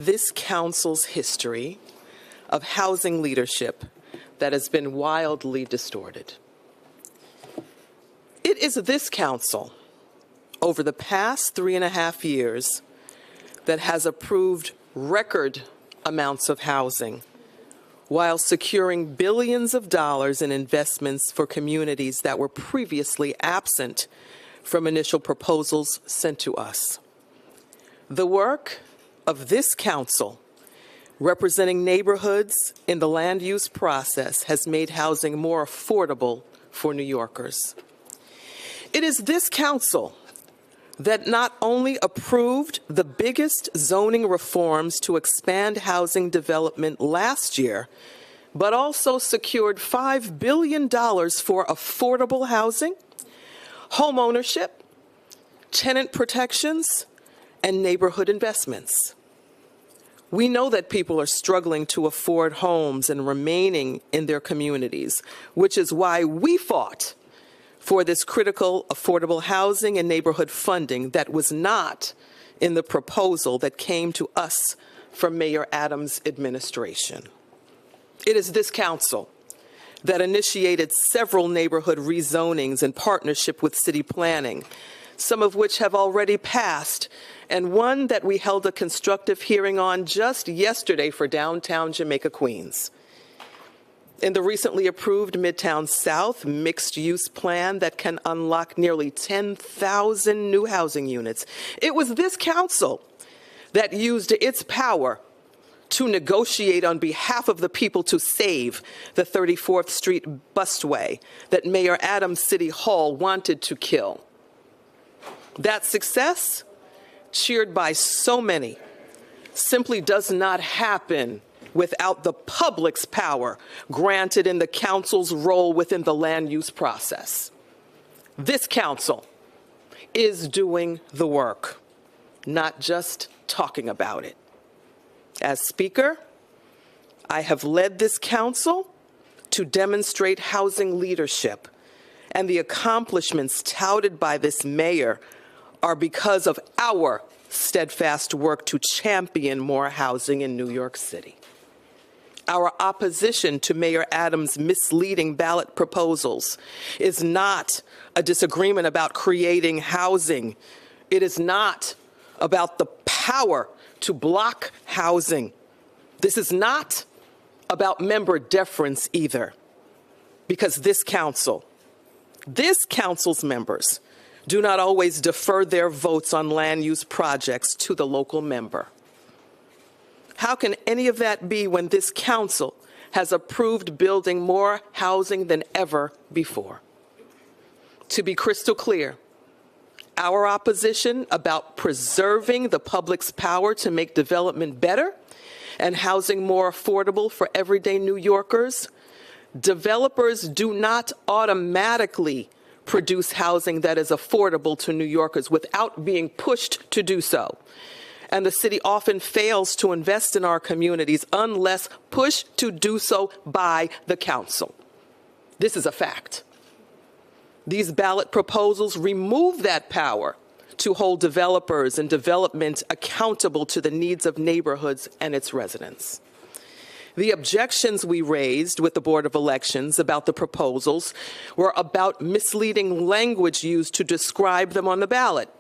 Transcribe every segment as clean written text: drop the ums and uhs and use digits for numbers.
this council's history of housing leadership that has been wildly distorted. It is this council, over the past 3.5 years, that has approved record amounts of housing while securing billions of dollars in investments for communities that were previously absent from initial proposals sent to us. The work of this council, representing neighborhoods in the land use process, has made housing more affordable for New Yorkers. It is this council that not only approved the biggest zoning reforms to expand housing development last year, but also secured $5 billion for affordable housing, home ownership, tenant protections, and neighborhood investments. We know that people are struggling to afford homes and remaining in their communities, which is why we fought for this critical affordable housing and neighborhood funding that was not in the proposal that came to us from Mayor Adams' administration. It is this council that initiated several neighborhood rezonings in partnership with city planning, some of which have already passed, and one that we held a constructive hearing on just yesterday for downtown Jamaica, Queens. In the recently approved Midtown South mixed-use plan that can unlock nearly 10,000 new housing units, it was this council that used its power to negotiate on behalf of the people to save the 34th Street busway that Mayor Adams' City Hall wanted to kill. That success, cheered by so many, simply does not happen without the public's power granted in the council's role within the land use process. This council is doing the work, not just talking about it. As Speaker, I have led this council to demonstrate housing leadership, and the accomplishments touted by this mayor are because of our steadfast work to champion more housing in New York City. Our opposition to Mayor Adams' misleading ballot proposals is not a disagreement about creating housing. It is not about the power to block housing. This is not about member deference either, because this council's members do not always defer their votes on land use projects to the local member. How can any of that be when this council has approved building more housing than ever before? To be crystal clear, our opposition about preserving the public's power to make development better and housing more affordable for everyday New Yorkers, developers do not automatically produce housing that is affordable to New Yorkers without being pushed to do so. And the city often fails to invest in our communities unless pushed to do so by the council. This is a fact. These ballot proposals remove that power to hold developers and development accountable to the needs of neighborhoods and its residents. The objections we raised with the Board of Elections about the proposals were about misleading language used to describe them on the ballot,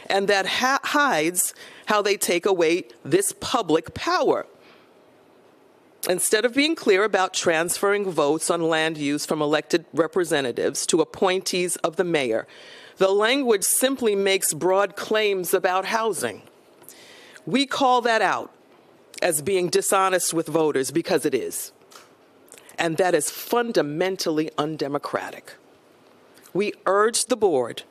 and that hides how they take away this public power. Instead of being clear about transferring votes on land use from elected representatives to appointees of the mayor, the language simply makes broad claims about housing. We call that out as being dishonest with voters because it is. And that is fundamentally undemocratic. We urge the board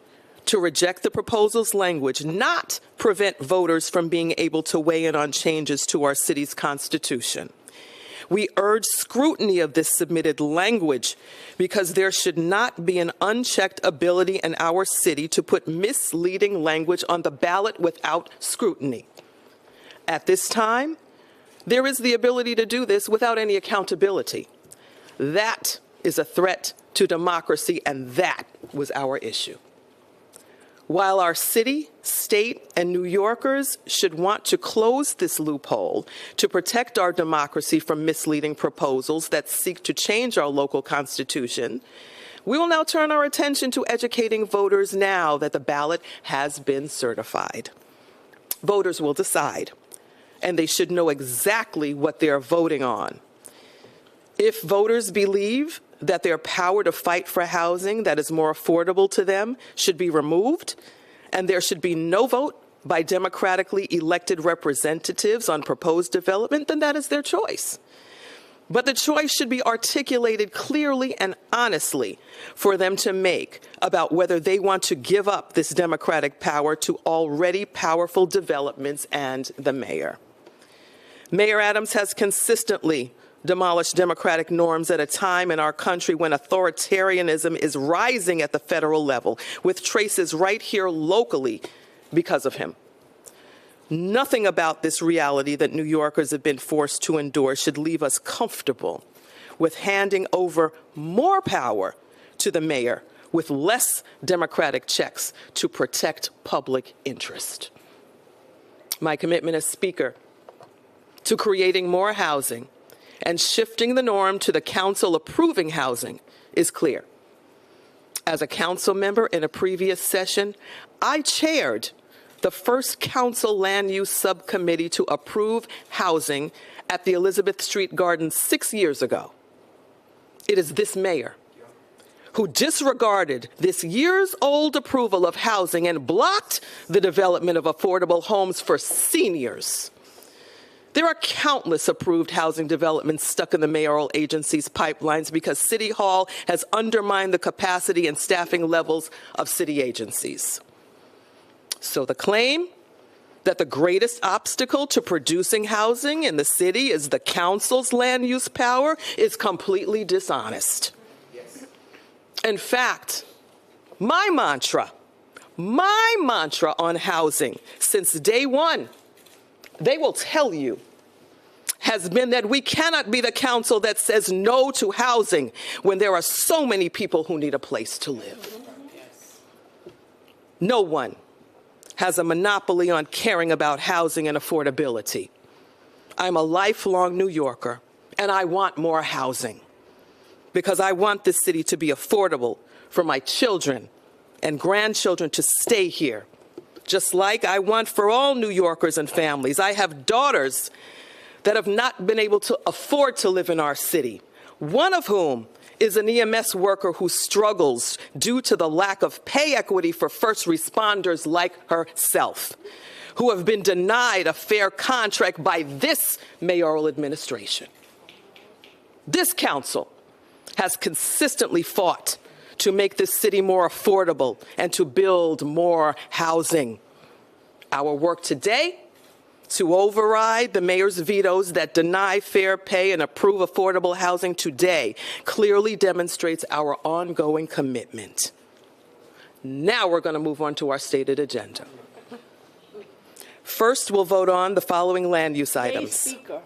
to reject the proposal's language, not prevent voters from being able to weigh in on changes to our city's constitution. We urge scrutiny of this submitted language because there should not be an unchecked ability in our city to put misleading language on the ballot without scrutiny. At this time, there is the ability to do this without any accountability. That is a threat to democracy, and that was our issue. While our city, state, and New Yorkers should want to close this loophole to protect our democracy from misleading proposals that seek to change our local constitution, we will now turn our attention to educating voters now that the ballot has been certified. Voters will decide, and they should know exactly what they are voting on. If voters believe that their power to fight for housing that is more affordable to them should be removed, and there should be no vote by democratically elected representatives on proposed development, then that is their choice. But the choice should be articulated clearly and honestly for them to make about whether they want to give up this democratic power to already powerful developments and the mayor. Mayor Adams has consistently demolished democratic norms at a time in our country when authoritarianism is rising at the federal level, with traces right here locally because of him. Nothing about this reality that New Yorkers have been forced to endure should leave us comfortable with handing over more power to the mayor with less democratic checks to protect public interest. My commitment as Speaker to creating more housing and shifting the norm to the council approving housing is clear. As a council member in a previous session, I chaired the first council land use subcommittee to approve housing at the Elizabeth Street Gardens 6 years ago. It is this mayor who disregarded this years-old approval of housing and blocked the development of affordable homes for seniors. There are countless approved housing developments stuck in the mayoral agency's pipelines because City Hall has undermined the capacity and staffing levels of city agencies. So the claim that the greatest obstacle to producing housing in the city is the council's land use power is completely dishonest. Yes. In fact, my mantra on housing since day one, they will tell you, has been that we cannot be the council that says no to housing when there are so many people who need a place to live. No one has a monopoly on caring about housing and affordability. I'm a lifelong New Yorker, and I want more housing because I want this city to be affordable for my children and grandchildren to stay here, just like I want for all New Yorkers and families. I have daughters that have not been able to afford to live in our city, one of whom is an EMS worker who struggles due to the lack of pay equity for first responders like herself, who have been denied a fair contract by this mayoral administration. This council has consistently fought to make this city more affordable and to build more housing. Our work today to override the mayor's vetoes that deny fair pay and approve affordable housing today clearly demonstrates our ongoing commitment. Now we're going to move on to our stated agenda. First, we'll vote on the following land use items. Speaker.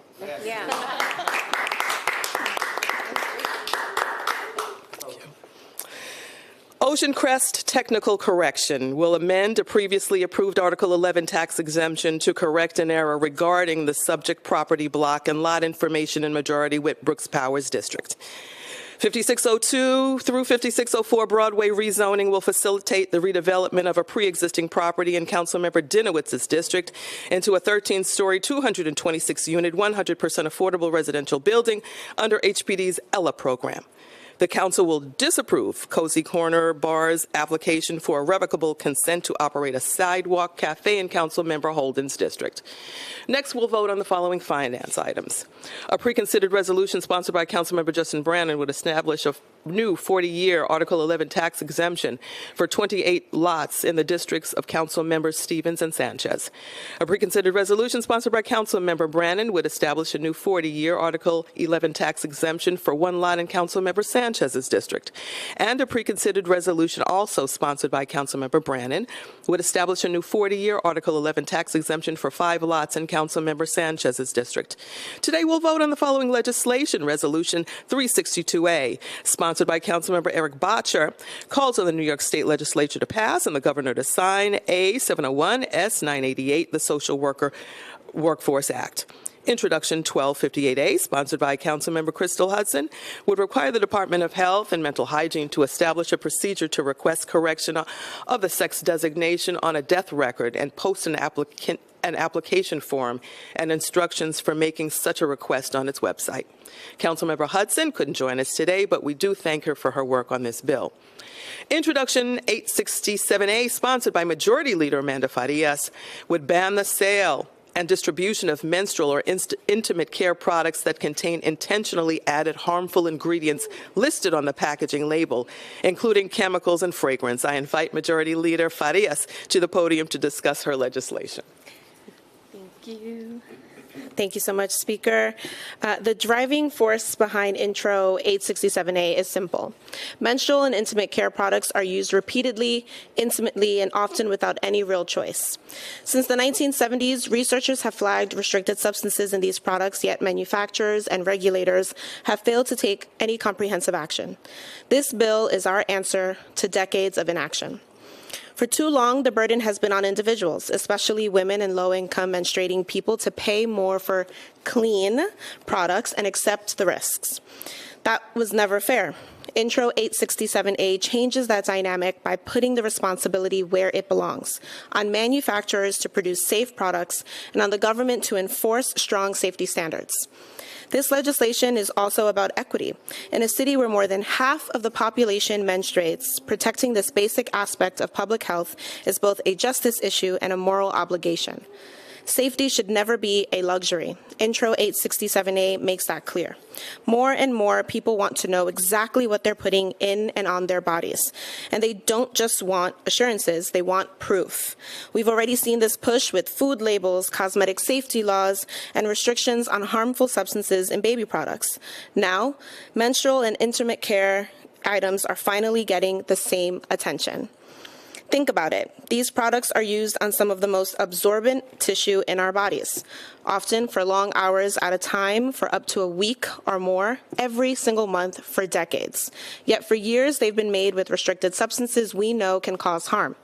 Ocean Crest Technical Correction will amend a previously approved Article 11 tax exemption to correct an error regarding the subject property block and lot information in Majority Whit Brooks Powers District. 5602 through 5604 Broadway rezoning will facilitate the redevelopment of a pre-existing property in Councilmember Dinowitz's district into a 13-story, 226-unit, 100% affordable residential building under HPD's ELA program. The council will disapprove Cozy Corner Bar's application for a revocable consent to operate a sidewalk cafe in Councilmember Holden's district. Next, we'll vote on the following finance items. A preconsidered resolution sponsored by Councilmember Justin Brannan would establish a new 40-year Article 11 tax exemption for 28 lots in the districts of Council Members Stevens and Sanchez. A preconsidered resolution sponsored by Councilmember Brannan would establish a new 40-year Article 11 tax exemption for one lot in Councilmember Sanchez Sanchez's district. And a preconsidered resolution also sponsored by Councilmember Brannan would establish a new 40-year Article 11 tax exemption for 5 lots in Councilmember Sanchez's district. Today we'll vote on the following legislation. Resolution 362A, sponsored by Councilmember Eric Bottcher, calls on the New York State Legislature to pass and the governor to sign A701 S988, the Social Workforce Act. Introduction 1258A, sponsored by Councilmember Crystal Hudson, would require the Department of Health and Mental Hygiene to establish a procedure to request correction of the sex designation on a death record and post an application form and instructions for making such a request on its website. Councilmember Hudson couldn't join us today, but we do thank her for her work on this bill. Introduction 867A, sponsored by Majority Leader Amanda Farias, would ban the sale and distribution of menstrual or intimate care products that contain intentionally added harmful ingredients listed on the packaging label, including chemicals and fragrance. I invite Majority Leader Farias to the podium to discuss her legislation. Thank you. Thank you so much, Speaker. The driving force behind Intro 867A is simple. Menstrual and intimate care products are used repeatedly, intimately, and often without any real choice. Since the 1970s, researchers have flagged restricted substances in these products, yet manufacturers and regulators have failed to take any comprehensive action. This bill is our answer to decades of inaction. For too long, the burden has been on individuals, especially women and low-income menstruating people, to pay more for clean products and accept the risks. That was never fair. Intro 867A changes that dynamic by putting the responsibility where it belongs, on manufacturers to produce safe products and on the government to enforce strong safety standards. This legislation is also about equity. In a city where more than half of the population menstruates, protecting this basic aspect of public health is both a justice issue and a moral obligation. Safety should never be a luxury. Intro 867A makes that clear. More and more people want to know exactly what they're putting in and on their bodies. And they don't just want assurances, they want proof. We've already seen this push with food labels, cosmetic safety laws, and restrictions on harmful substances in baby products. Now, menstrual and intimate care items are finally getting the same attention. Think about it. These products are used on some of the most absorbent tissue in our bodies, often for long hours at a time, for up to a week or more, every single month for decades. Yet for years, they've been made with restricted substances we know can cause harm,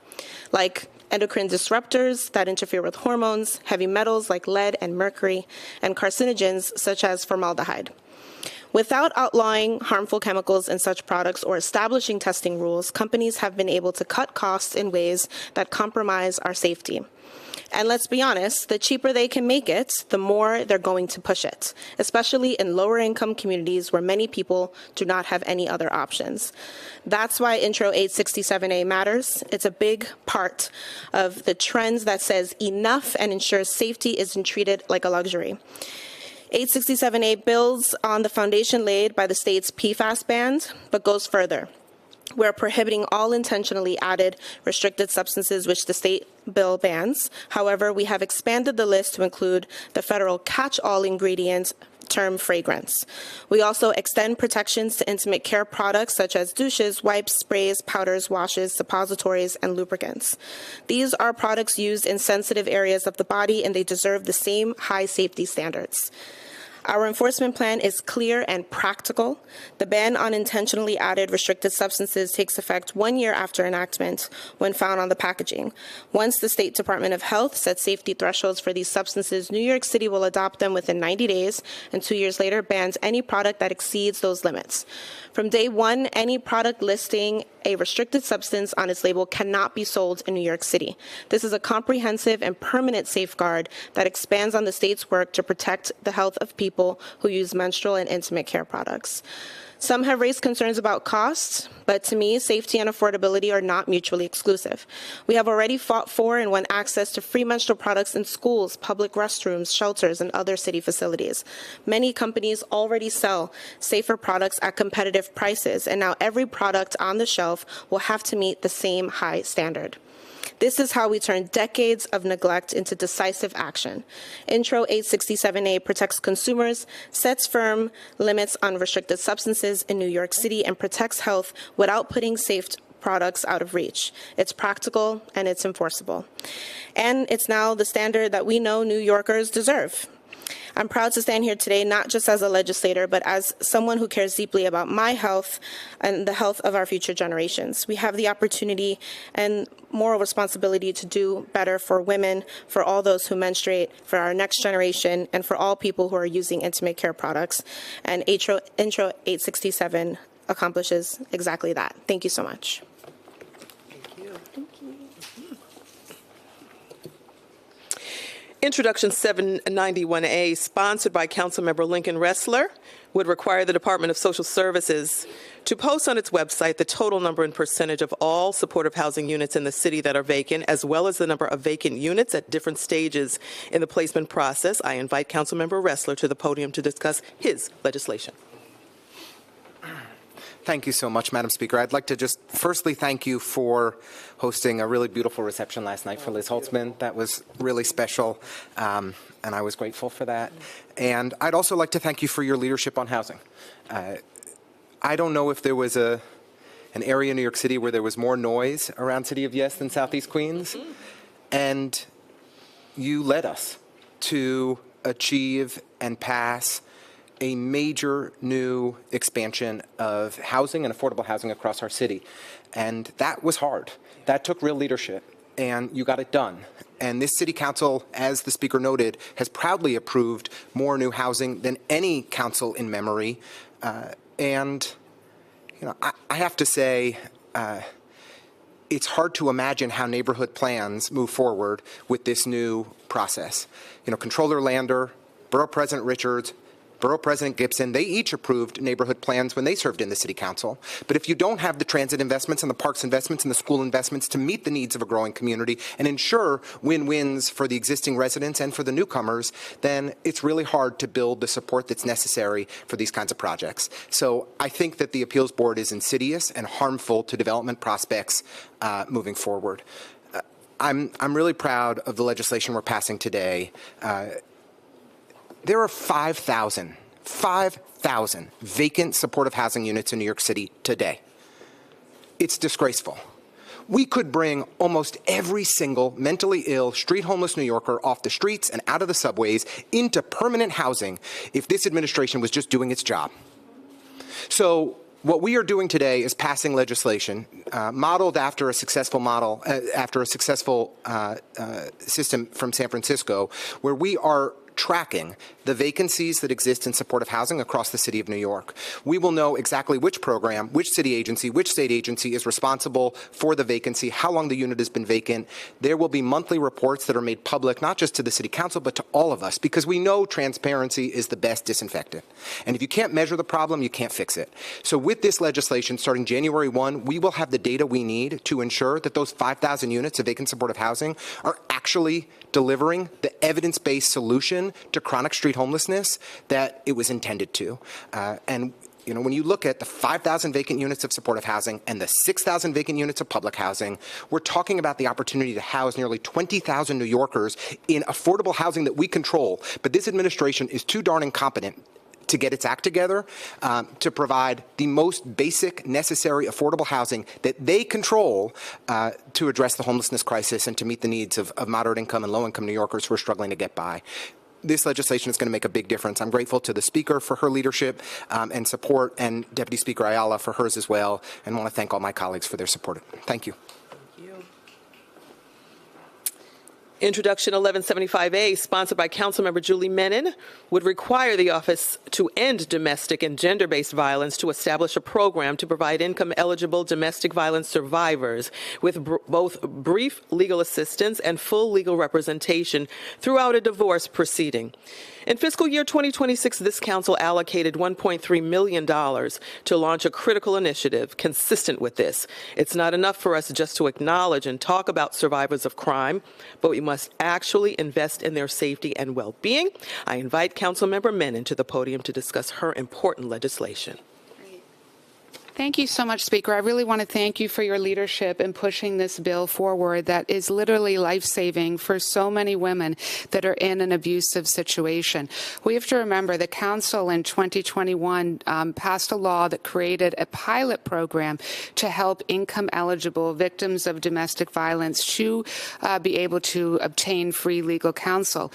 like endocrine disruptors that interfere with hormones, heavy metals like lead and mercury, and carcinogens such as formaldehyde. Without outlawing harmful chemicals in such products or establishing testing rules, companies have been able to cut costs in ways that compromise our safety. And let's be honest, the cheaper they can make it, the more they're going to push it, especially in lower-income communities where many people do not have any other options. That's why Intro 867A matters. It's a big part of the trends that says enough and ensures safety isn't treated like a luxury. 867A builds on the foundation laid by the state's PFAS ban, but goes further. We're prohibiting all intentionally added restricted substances which the state bill bans. However, we have expanded the list to include the federal catch-all ingredient term fragrance. We also extend protections to intimate care products such as douches, wipes, sprays, powders, washes, suppositories, and lubricants. These are products used in sensitive areas of the body, and they deserve the same high safety standards. Our enforcement plan is clear and practical. The ban on intentionally added restricted substances takes effect 1 year after enactment when found on the packaging. Once the State Department of Health sets safety thresholds for these substances, New York City will adopt them within 90 days, and 2 years later bans any product that exceeds those limits. From day one, any product listing a restricted substance on its label cannot be sold in New York City. This is a comprehensive and permanent safeguard that expands on the state's work to protect the health of people who use menstrual and intimate care products. Some have raised concerns about costs, but to me, safety and affordability are not mutually exclusive. We have already fought for and won access to free menstrual products in schools, public restrooms, shelters, and other city facilities. Many companies already sell safer products at competitive prices, and now every product on the shelf will have to meet the same high standard. This is how we turn decades of neglect into decisive action. Intro 867A protects consumers, sets firm limits on restricted substances in New York City, and protects health without putting safe products out of reach. It's practical and it's enforceable. And it's now the standard that we know New Yorkers deserve. I'm proud to stand here today, not just as a legislator, but as someone who cares deeply about my health and the health of our future generations. We have the opportunity and moral responsibility to do better for women, for all those who menstruate, for our next generation, and for all people who are using intimate care products. And Intro 867 accomplishes exactly that. Thank you so much. Introduction 791A, sponsored by Councilmember Lincoln Ressler, would require the Department of Social Services to post on its website the total number and percentage of all supportive housing units in the city that are vacant, as well as the number of vacant units at different stages in the placement process. I invite Councilmember Ressler to the podium to discuss his legislation. Thank you so much, Madam Speaker. I'd like to just firstly thank you for hosting a really beautiful reception last night for Liz Holtzman. That was really special, and I was grateful for that. And I'd also like to thank you for your leadership on housing. I don't know if there was an area in New York City where there was more noise around City of Yes than Southeast Queens, and you led us to achieve and pass a major new expansion of housing and affordable housing across our city. And that was hard. That took real leadership, and you got it done. And this city council, as the speaker noted, has proudly approved more new housing than any council in memory. And you know, I have to say, it's hard to imagine how neighborhood plans move forward with this new process. You know, Controller Lander, Borough President Richards, Borough President Gibson, they each approved neighborhood plans when they served in the city council. But if you don't have the transit investments and the parks investments and the school investments to meet the needs of a growing community and ensure win-wins for the existing residents and for the newcomers, then it's really hard to build the support that's necessary for these kinds of projects. So I think that the appeals board is insidious and harmful to development prospects moving forward. I'm really proud of the legislation we're passing today. There are 5,000 vacant supportive housing units in New York City today. It's disgraceful. We could bring almost every single mentally ill, street homeless New Yorker off the streets and out of the subways into permanent housing if this administration was just doing its job. So what we are doing today is passing legislation modeled after a successful system from San Francisco, where we are tracking the vacancies that exist in supportive housing across the city of New York. We will know exactly which program, which city agency, which state agency is responsible for the vacancy, how long the unit has been vacant. There will be monthly reports that are made public, not just to the city council, but to all of us, because we know transparency is the best disinfectant. And if you can't measure the problem, you can't fix it. So with this legislation, starting January 1, we will have the data we need to ensure that those 5,000 units of vacant supportive housing are actually delivering the evidence-based solution to chronic street homelessness that it was intended to. And you know, when you look at the 5,000 vacant units of supportive housing and the 6,000 vacant units of public housing, we're talking about the opportunity to house nearly 20,000 New Yorkers in affordable housing that we control. But this administration is too darn incompetent to get its act together to provide the most basic, necessary, affordable housing that they control to address the homelessness crisis and to meet the needs of moderate income and low income New Yorkers who are struggling to get by. This legislation is going to make a big difference. I'm grateful to the Speaker for her leadership and support, and Deputy Speaker Ayala for hers as well, and want to thank all my colleagues for their support. Thank you. Introduction 1175A, sponsored by Councilmember Julie Menin, would require the office to end domestic and gender-based violence to establish a program to provide income-eligible domestic violence survivors with both brief legal assistance and full legal representation throughout a divorce proceeding. In fiscal year 2026, this council allocated $1.3 million to launch a critical initiative consistent with this. It's not enough for us just to acknowledge and talk about survivors of crime, but we must actually invest in their safety and well-being. I invite Councilmember Menin to the podium to discuss her important legislation. Thank you so much, Speaker. I really want to thank you for your leadership in pushing this bill forward that is literally life-saving for so many women that are in an abusive situation. We have to remember the Council in 2021 passed a law that created a pilot program to help income-eligible victims of domestic violence to be able to obtain free legal counsel.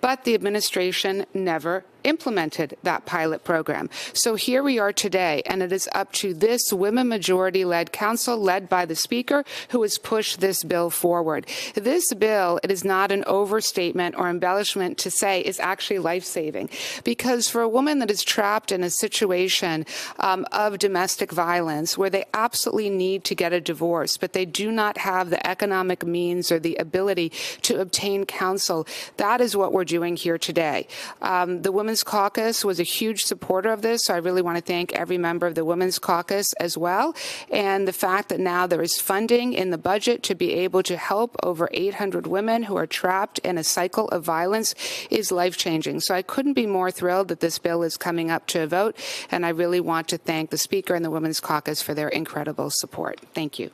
But the administration never implemented that pilot program. So here we are today, and it is up to this women majority-led council led by the Speaker who has pushed this bill forward. This bill, it is not an overstatement or embellishment to say, is actually life-saving, because for a woman that is trapped in a situation of domestic violence where they absolutely need to get a divorce, but they do not have the economic means or the ability to obtain counsel, that is what we're doing here today. The Women's Caucus was a huge supporter of this, so I really want to thank every member of the Women's Caucus as well. And the fact that now there is funding in the budget to be able to help over 800 women who are trapped in a cycle of violence is life-changing. So I couldn't be more thrilled that this bill is coming up to a vote, and I really want to thank the Speaker and the Women's Caucus for their incredible support. Thank you.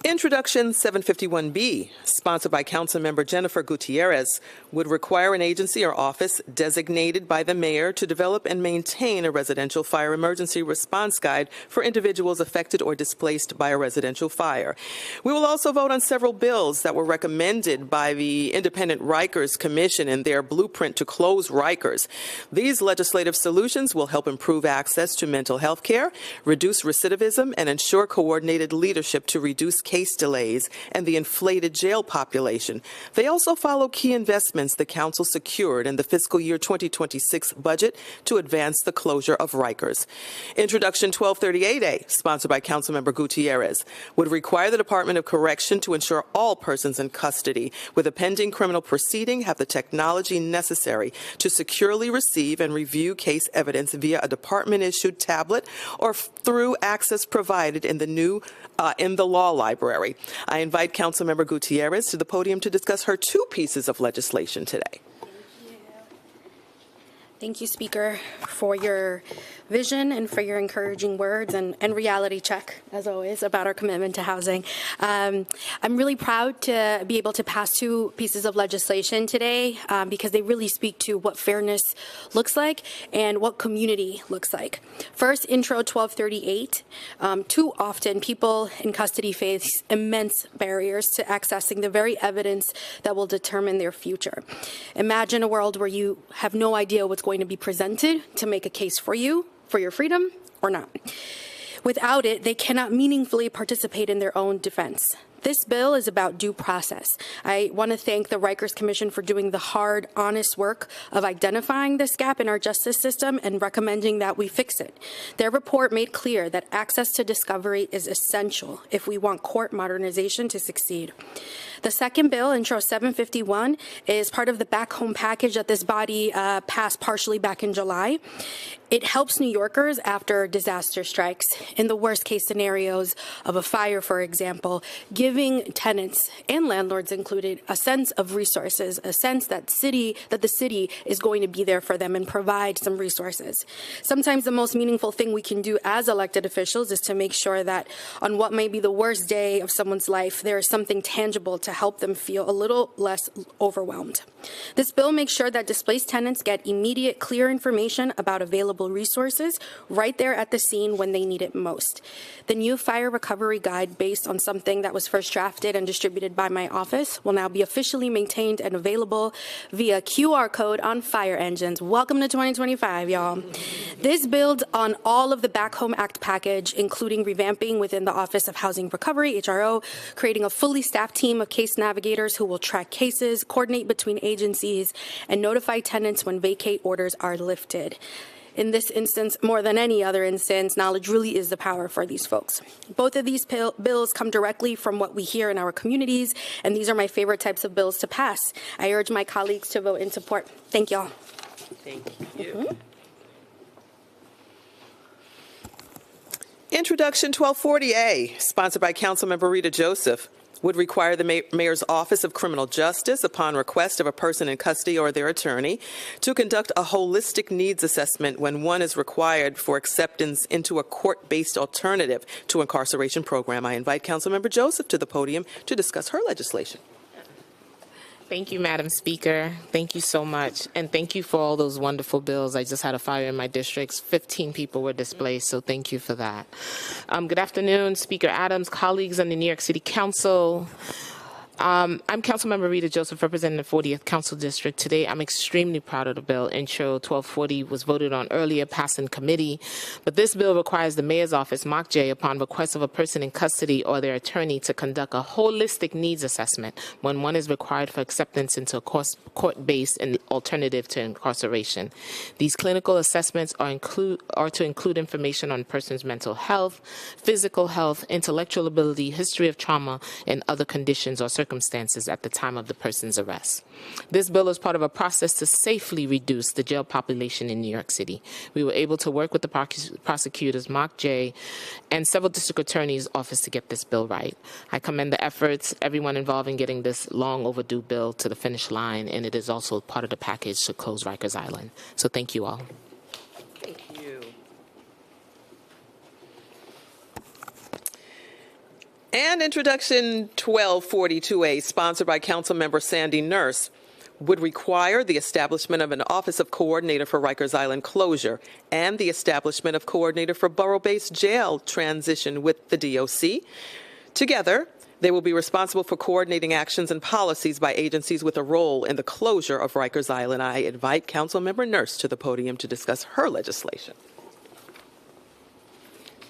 Introduction 751B, sponsored by Councilmember Jennifer Gutierrez, would require an agency or office designated by the mayor to develop and maintain a residential fire emergency response guide for individuals affected or displaced by a residential fire. We will also vote on several bills that were recommended by the Independent Rikers Commission in their blueprint to close Rikers. These legislative solutions will help improve access to mental health care, reduce recidivism, and ensure coordinated leadership to reduce case delays and the inflated jail population. They also follow key investments the Council secured in the fiscal year 2026 budget to advance the closure of Rikers. Introduction 1238A, sponsored by Councilmember Gutierrez, would require the Department of Correction to ensure all persons in custody with a pending criminal proceeding have the technology necessary to securely receive and review case evidence via a department-issued tablet or through access provided in the law library. I invite Councilmember Gutierrez to the podium to discuss her two pieces of legislation today. Thank you, Speaker, for your vision and for your encouraging words and reality check, as always, about our commitment to housing. I'm really proud to be able to pass two pieces of legislation today because they really speak to what fairness looks like and what community looks like. First, Intro 1238. Too often, people in custody face immense barriers to accessing the very evidence that will determine their future. Imagine a world where you have no idea what's going to be presented to make a case for you, for your freedom, or not. Without it, they cannot meaningfully participate in their own defense. This bill is about due process. I want to thank the Rikers Commission for doing the hard, honest work of identifying this gap in our justice system and recommending that we fix it. Their report made clear that access to discovery is essential if we want court modernization to succeed. The second bill, Intro 751, is part of the back home package that this body passed partially back in July. It helps New Yorkers after disaster strikes, in the worst case scenarios of a fire, for example, giving tenants and landlords included a sense of resources, a sense that the city is going to be there for them and provide some resources. Sometimes the most meaningful thing we can do as elected officials is to make sure that on what may be the worst day of someone's life, there is something tangible to help them feel a little less overwhelmed. This bill makes sure that displaced tenants get immediate, clear information about available resources right there at the scene when they need it most. The new fire recovery guide, based on something that was first drafted and distributed by my office, will now be officially maintained and available via QR code on fire engines. Welcome to 2025, y'all. This builds on all of the Back Home Act package, including revamping within the Office of Housing Recovery, HRO, creating a fully staffed team of case navigators who will track cases, coordinate between agencies, and notify tenants when vacate orders are lifted. In this instance, more than any other instance, knowledge really is the power for these folks. Both of these bills come directly from what we hear in our communities, and these are my favorite types of bills to pass. I urge my colleagues to vote in support. Thank y'all. Thank you. Introduction 1240A, sponsored by Councilmember Rita Joseph, would require the Mayor's Office of Criminal Justice, upon request of a person in custody or their attorney, to conduct a holistic needs assessment when one is required for acceptance into a court-based alternative to incarceration program. I invite Councilmember Joseph to the podium to discuss her legislation. Thank you, Madam Speaker. Thank you so much. And thank you for all those wonderful bills. I just had a fire in my districts. 15 people were displaced, so thank you for that. Good afternoon, Speaker Adams, colleagues on the New York City Council. I'm Councilmember Rita Joseph, representing the 40th Council District. Today, I'm extremely proud of the bill. Intro 1240 was voted on earlier, passed in committee. But this bill requires the Mayor's Office, MOCJ, upon request of a person in custody or their attorney, to conduct a holistic needs assessment when one is required for acceptance into a court-based and alternative to incarceration. These clinical assessments are to include information on a person's mental health, physical health, intellectual ability, history of trauma, and other conditions or circumstances at the time of the person's arrest. This bill is part of a process to safely reduce the jail population in New York City. We were able to work with the prosecutors, MOCJ, and several district attorneys' office to get this bill right. I commend the efforts, everyone involved in getting this long overdue bill to the finish line, and it is also part of the package to close Rikers Island. So thank you all. Thank you. And Introduction 1242A, sponsored by Councilmember Sandy Nurse, would require the establishment of an Office of Coordinator for Rikers Island closure and the establishment of Coordinator for Borough-Based Jail transition with the DOC. Together, they will be responsible for coordinating actions and policies by agencies with a role in the closure of Rikers Island. I invite Councilmember Nurse to the podium to discuss her legislation.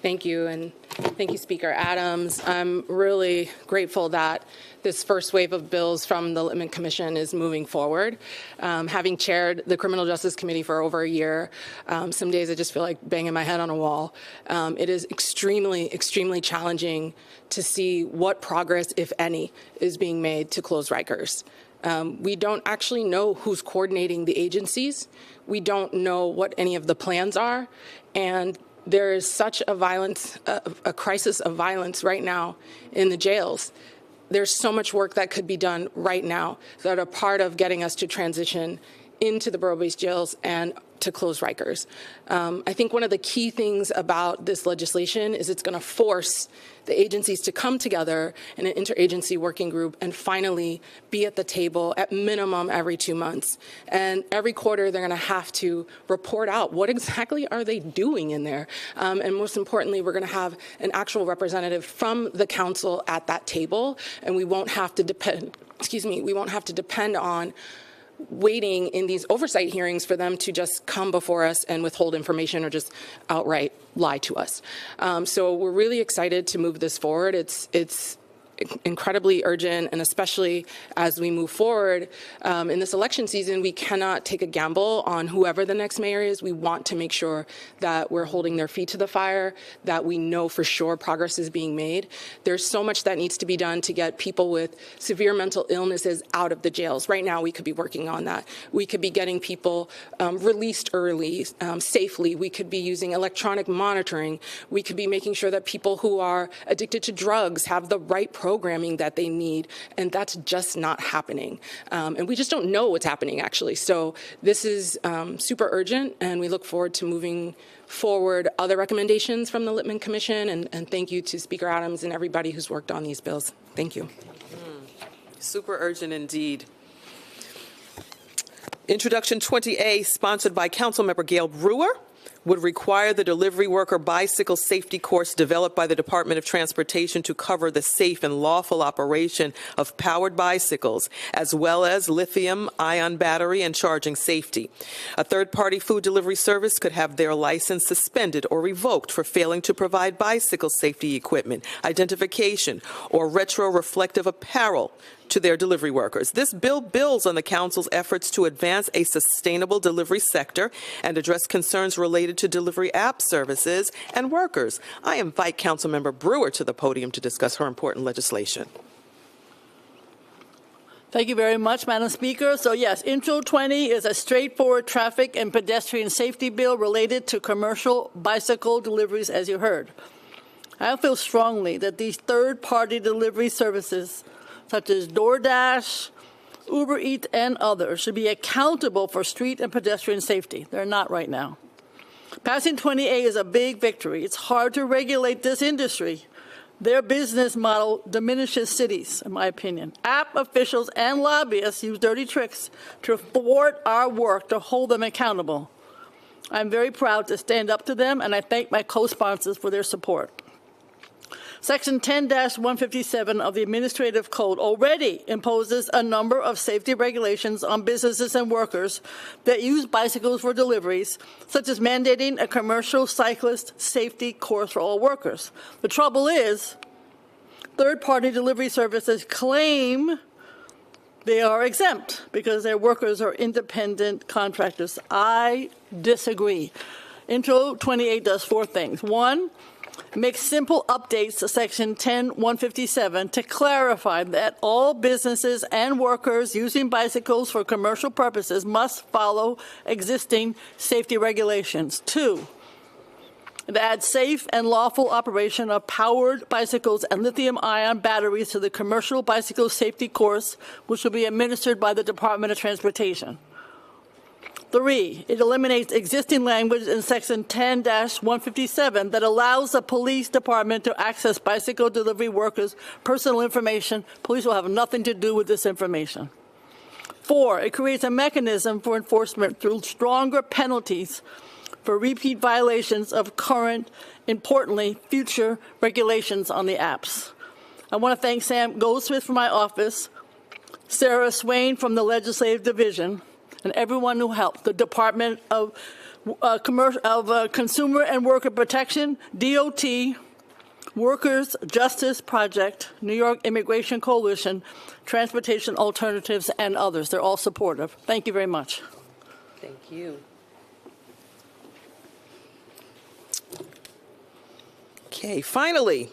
Thank you, and thank you, Speaker Adams. I'm really grateful that this first wave of bills from the Littman Commission is moving forward. Having chaired the Criminal Justice Committee for over a year, some days I just feel like banging my head on a wall. It is extremely, extremely challenging to see what progress, if any, is being made to close Rikers. We don't actually know who's coordinating the agencies. We don't know what any of the plans are, and there is such a crisis of violence right now in the jails. There's so much work that could be done right now that are part of getting us to transition into the borough-based jails and to close Rikers. I think one of the key things about this legislation is it's going to force the agencies to come together in an interagency working group and finally be at the table at minimum every 2 months. And every quarter they're going to have to report out what exactly are they doing in there. And most importantly, we're going to have an actual representative from the council at that table, and we won't have to depend, we won't have to depend on waiting in these oversight hearings for them to just come before us and withhold information or just outright lie to us. So we're really excited to move this forward. It's incredibly urgent, and especially as we move forward in this election season, we cannot take a gamble on whoever the next mayor is. We want to make sure that we're holding their feet to the fire, that we know for sure progress is being made. There's so much that needs to be done to get people with severe mental illnesses out of the jails. Right now, we could be working on that. We could be getting people released early, safely. We could be using electronic monitoring. We could be making sure that people who are addicted to drugs have the right programming that they need, and that's just not happening. And we just don't know what's happening, actually. So this is super urgent, and we look forward to moving forward other recommendations from the Littman Commission, and thank you to Speaker Adams and everybody who's worked on these bills. Thank you. Super urgent indeed. Introduction 20A, sponsored by Councilmember Gail Brewer, would require the delivery worker bicycle safety course developed by the Department of Transportation to cover the safe and lawful operation of powered bicycles, as well as lithium-ion battery and charging safety. A third-party food delivery service could have their license suspended or revoked for failing to provide bicycle safety equipment, identification, or retro-reflective apparel to their delivery workers. This bill builds on the Council's efforts to advance a sustainable delivery sector and address concerns related to delivery app services and workers. I invite Councilmember Brewer to the podium to discuss her important legislation. Thank you very much, Madam Speaker. So yes, Intro 20 is a straightforward traffic and pedestrian safety bill related to commercial bicycle deliveries, as you heard. I feel strongly that these third-party delivery services, such as DoorDash, Uber Eats, and others, should be accountable for street and pedestrian safety. They're not right now. Passing 20A is a big victory. It's hard to regulate this industry. Their business model diminishes cities, in my opinion. App officials and lobbyists use dirty tricks to thwart our work to hold them accountable. I'm very proud to stand up to them, and I thank my co-sponsors for their support. Section 10-157 of the Administrative Code already imposes a number of safety regulations on businesses and workers that use bicycles for deliveries, such as mandating a commercial cyclist safety course for all workers. The trouble is, third-party delivery services claim they are exempt because their workers are independent contractors. I disagree. Intro 28 does 4 things. 1, make simple updates to Section 10-157 to clarify that all businesses and workers using bicycles for commercial purposes must follow existing safety regulations. 2, it adds safe and lawful operation of powered bicycles and lithium-ion batteries to the commercial bicycle safety course, which will be administered by the Department of Transportation. 3, it eliminates existing language in Section 10-157 that allows the police department to access bicycle delivery workers' personal information. Police will have nothing to do with this information. 4, it creates a mechanism for enforcement through stronger penalties for repeat violations of current, importantly, future regulations on the apps. I want to thank Sam Goldsmith from my office, Sarah Swain from the Legislative Division, and everyone who helped, the Department of Consumer and Worker Protection, DOT, Workers' Justice Project, New York Immigration Coalition, Transportation Alternatives, and others. They're all supportive. Thank you very much. Thank you. Okay, finally,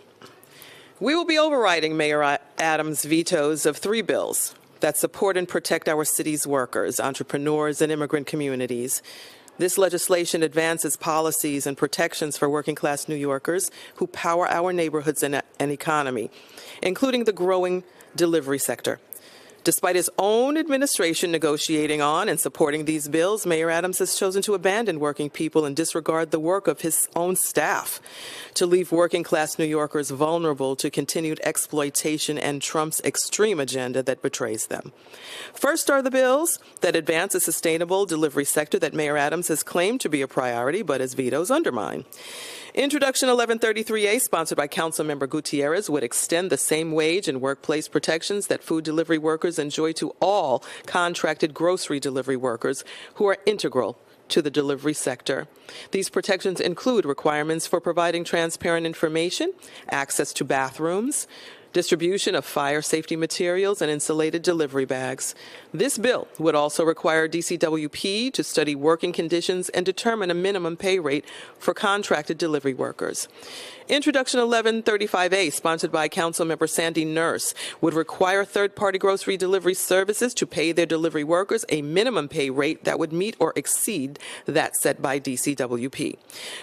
we will be overriding Mayor Adams' vetoes of 3 bills that support and protect our city's workers, entrepreneurs, and immigrant communities. This legislation advances policies and protections for working-class New Yorkers who power our neighborhoods and economy, including the growing delivery sector. Despite his own administration negotiating on and supporting these bills, Mayor Adams has chosen to abandon working people and disregard the work of his own staff, to leave working-class New Yorkers vulnerable to continued exploitation and Trump's extreme agenda that betrays them. First are the bills that advance a sustainable delivery sector that Mayor Adams has claimed to be a priority, but his vetoes undermine. Introduction 1133A, sponsored by Councilmember Gutierrez, would extend the same wage and workplace protections that food delivery workers enjoy to all contracted grocery delivery workers who are integral to the delivery sector. These protections include requirements for providing transparent information, access to bathrooms, distribution of fire safety materials, and insulated delivery bags. This bill would also require DCWP to study working conditions and determine a minimum pay rate for contracted delivery workers. Introduction 1135A, sponsored by Councilmember Sandy Nurse, would require third-party grocery delivery services to pay their delivery workers a minimum pay rate that would meet or exceed that set by DCWP.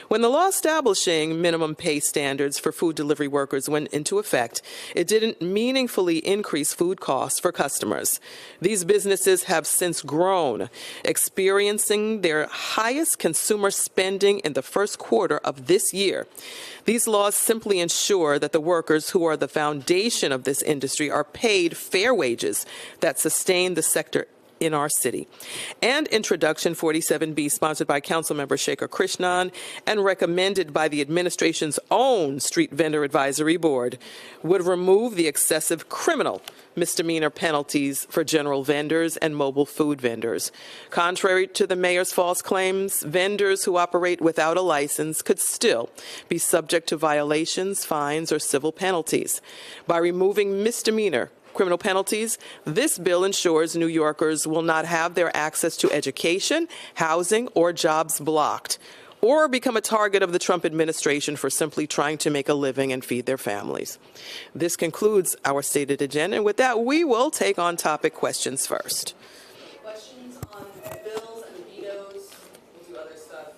When the law establishing minimum pay standards for food delivery workers went into effect, it didn't meaningfully increase food costs for customers. These businesses have since grown, experiencing their highest consumer spending in the first quarter of this year. These laws simply ensure that the workers who are the foundation of this industry are paid fair wages that sustain the sector in our city. And Introduction 47B, sponsored by Councilmember Shekhar Krishnan and recommended by the administration's own Street Vendor Advisory Board, would remove the excessive criminal misdemeanor penalties for general vendors and mobile food vendors. Contrary to the mayor's false claims, vendors who operate without a license could still be subject to violations, fines, or civil penalties. By removing misdemeanor criminal penalties, this bill ensures New Yorkers will not have their access to education, housing, or jobs blocked, or become a target of the Trump administration for simply trying to make a living and feed their families. This concludes our stated agenda, and with that, we will take on-topic questions first. Questions on bills and vetoes? We'll do other stuff